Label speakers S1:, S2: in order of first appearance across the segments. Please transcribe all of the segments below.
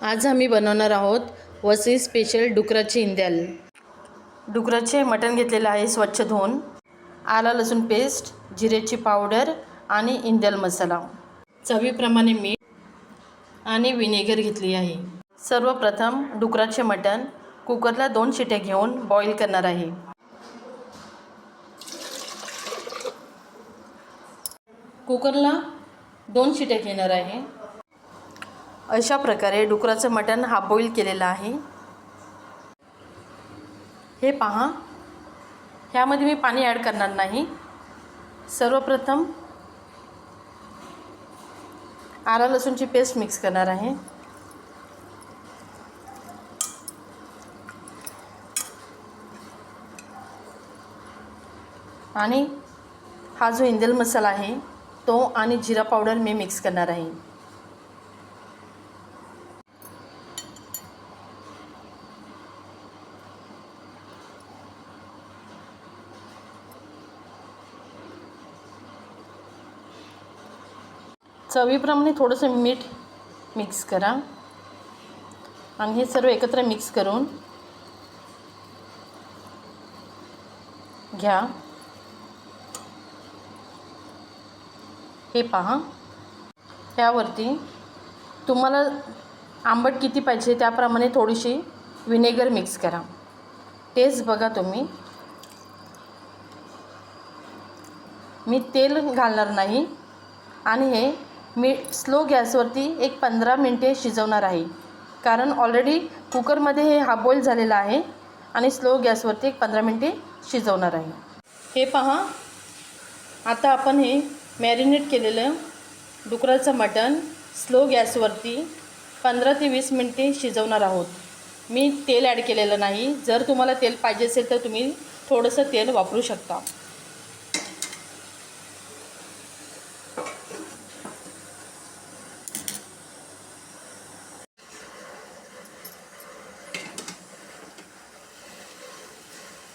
S1: आज आम्ही बनवणार आहोत वसई स्पेशल डुकराची इंद्याल। डुकराचे मटण घेतलेले आहे स्वच्छ धुवून, आला लसूण पेस्ट, जिऱ्याची पावडर आणि इंद्याल मसाला, चवीप्रमाणे मीठ आणि विनेगर घेतली आहे। सर्वप्रथम डुकराचे मटण कुकरला 2 शिट्या घेऊन बॉईल करणार आहे। कुकरला 2 शिट्या घेणार आहे। अशा प्रकारे डुकराचं मटण हाफ बॉईल केलेलं आहे। हे पहा, ह्यामध्ये मी पाणी ॲड करणार नाही। सर्वप्रथम आला लसूणची पेस्ट मिक्स करणार आहे। आणि हा जो इंद्याल मसाला आहे तो आणि जिरा पावडर मी मिक्स करणार आहे। चवीप्रमाणे थोडंसं मीठ मिक्स करा आणि हे सर्व एकत्र मिक्स करून घ्या। हे पहा, त्यावरती तुम्हाला आंबट किती पाहिजे त्याप्रमाणे थोडीशी विनेगर मिक्स करा। टेस्ट बघा तुम्ही। मी तेल घालणार नाही आणि हे मी स्लो गॅसवरती एक 15 मिनिटे शिजवणार आहे, कारण ऑलरेडी कुकरमध्ये हे हाफ बॉईल झालेलं आहे आणि स्लो गॅसवरती एक 15 मिनिटे शिजवणार आहे। हे पहा, आता आपण हे मॅरिनेट केलेलं डुकराचं मटण स्लो गॅसवरती 15 ते 20 मिनिटे शिजवणार आहोत। मी तेल ॲड केलेलं नाही। जर तुम्हाला तेल पाहिजे असेल तर तुम्ही थोडंसं तेल वापरू शकता।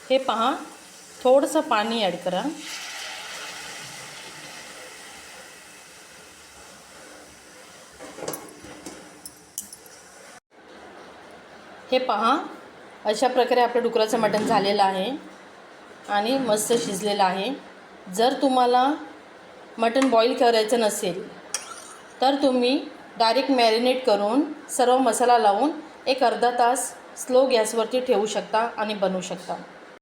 S1: हे पहा, थोडंसं पाणी ॲड करा। हे पहा, अशा प्रकारे आपलं डुकराचं मटण झालेलं आहे आणि मस्त शिजलेलं आहे। जर तुम्हाला मटण बॉईल करायचं नसेल तर तुम्ही डायरेक्ट मॅरिनेट करून सर्व मसाला लावून एक अर्धा तास स्लो गॅसवरती ठेवू शकता आणि बनवू शकता।